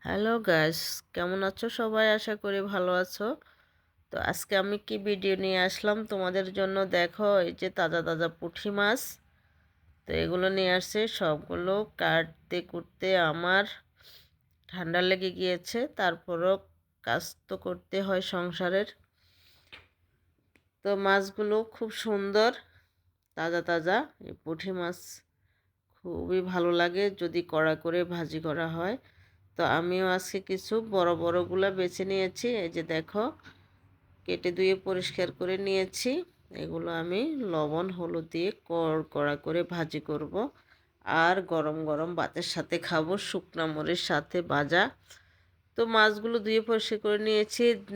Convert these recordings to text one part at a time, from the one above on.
Hello guys, কেমন আছো সবাই? আশা করি ভালো আছো। তো আজকে আমি কি ভিডিও নিয়ে আসলাম তোমাদের জন্য, দেখো এই যে তাজা তাজা পুঁটি মাছ। তো এগুলো নিয়ে আসছে, সবগুলো কাটতে কুটতে আমার ঠান্ডা লেগে গিয়েছে, তারপরও কাজ তো করতে হয় সংসারের। তো মাছগুলো খুব সুন্দর, তাজা তাজা। এই পুঁটি মাছ খুবই ভালো লাগে যদি কড়া করে ভাজি করা হয়। তো আমিও আজকে কিছু বড় বড়গুলা বেছে নিয়েছি। এই যে দেখো, কেটে ধুয়ে পরিষ্কার করে নিয়েছি। এগুলো আমি লবণ হলুদ দিয়ে কড়া করে ভাজি করব, আর গরম গরম ভাতের সাথে খাবো, শুকনা মরিচ সাথে ভাজা। তো মাছগুলো ধুয়ে পরিষ্কার করে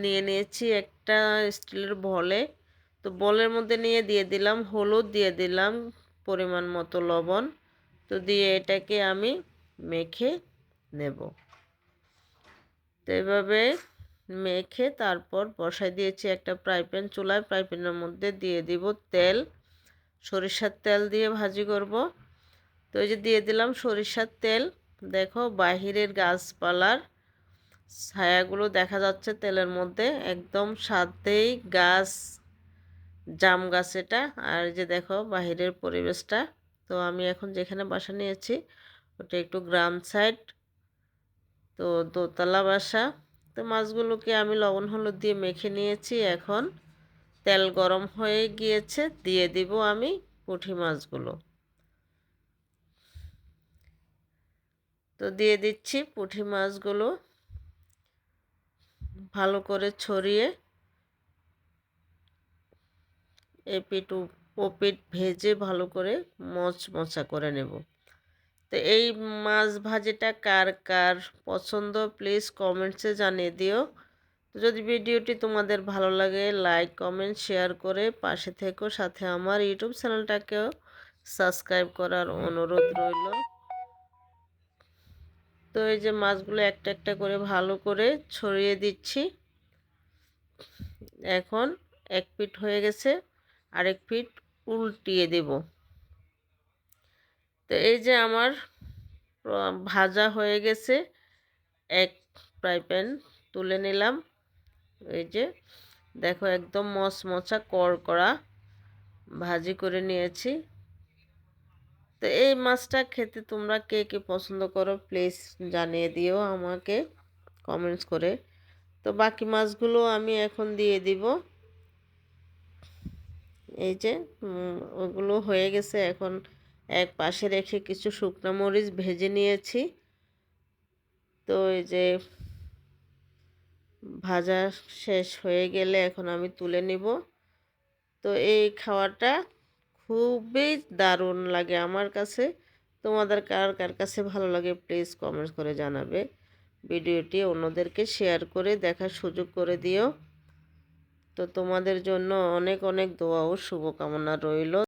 নিয়েছি একটা স্টিলের বলে। তো বলের মধ্যে দিয়ে দিলাম হলুদ, দিয়ে দিলাম পরিমাণ মতো লবণ। তো দিয়ে এটাকে আমি মেখে নেব। তো এভাবে মেখে তারপর বসাই দিয়েছি একটা ফ্রাই প্যান চুলায়। ফ্রাই প্যানের মধ্যে দিয়ে দিব তেল, সরিষার তেল দিয়ে ভাজি করব। তো এই যে দিয়ে দিলাম সরিষার তেল। দেখো বাহিরের গাছপালার ছায়াগুলো দেখা যাচ্ছে তেলের মধ্যে, একদম সাথেই গাছ, জাম গাছ এটা। আর যে দেখো বাহিরের পরিবেশটা। তো আমি এখন যেখানে বাসা নিয়েছি ওটা একটু গ্রাম সাইড, তো দোতলা বাসা। তো মাছগুলোকে আমি লবণ হলুদ দিয়ে মেখে নিয়েছি। এখন তেল গরম হয়ে গিয়েছে, দিয়ে দিব আমি পুঁটি মাছগুলো। তো দিয়ে দিচ্ছি পুঁটি মাছগুলো ভালো করে ছড়িয়ে, এপিট ওপিট ভেজে ভালো করে মচমচা করে নেব। তো এই মাছ ভাজিটা কার কার পছন্দ প্লিজ কমেন্টসে জানিয়ে দিও। তো যদি ভিডিওটি তোমাদের ভালো লাগে, লাইক কমেন্ট শেয়ার করে পাশে থেকো, সাথে আমার ইউটিউব চ্যানেলটাকেও সাবস্ক্রাইব করার অনুরোধ রইল। তো এই যে মাছগুলো একটা একটা করে ভালো করে ছড়িয়ে দিচ্ছি। এখন এক পিঠ হয়ে গেছে, আরেক পিঠ উল্টিয়ে দেব। তো এই যে আমার ভাজা হয়ে গেছে, এক ফ্রাই প্যান তুলে নিলাম। এই যে দেখো একদম মচমচা কড়কড়া ভাজি করে নিয়েছি। তো এই মাছটা খেতে তোমরা কে কে পছন্দ করো প্লিজ জানিয়ে দিও আমাকে কমেন্টস করে। তো বাকি মাছগুলো আমি এখন দিয়ে দিব। এই যে ওগুলো হয়ে গেছে, এখন এক পাশে রেখে কিছু শুকনো মরিচ ভেজে নিয়েছি। তো এই যে ভাজা শেষ হয়ে গেলে এখন আমি তুলে নিব। তো এই খাওয়াটা খুবই দারুণ লাগে আমার কাছে। তোমাদের কার কার কাছে ভালো লাগে প্লিজ কমেন্ট করে জানাবে। ভিডিওটি অন্যদেরকে শেয়ার করে দেখার সুযোগ করে দিও। তো তোমাদের জন্য অনেক অনেক দোয়া ও শুভকামনা রইল।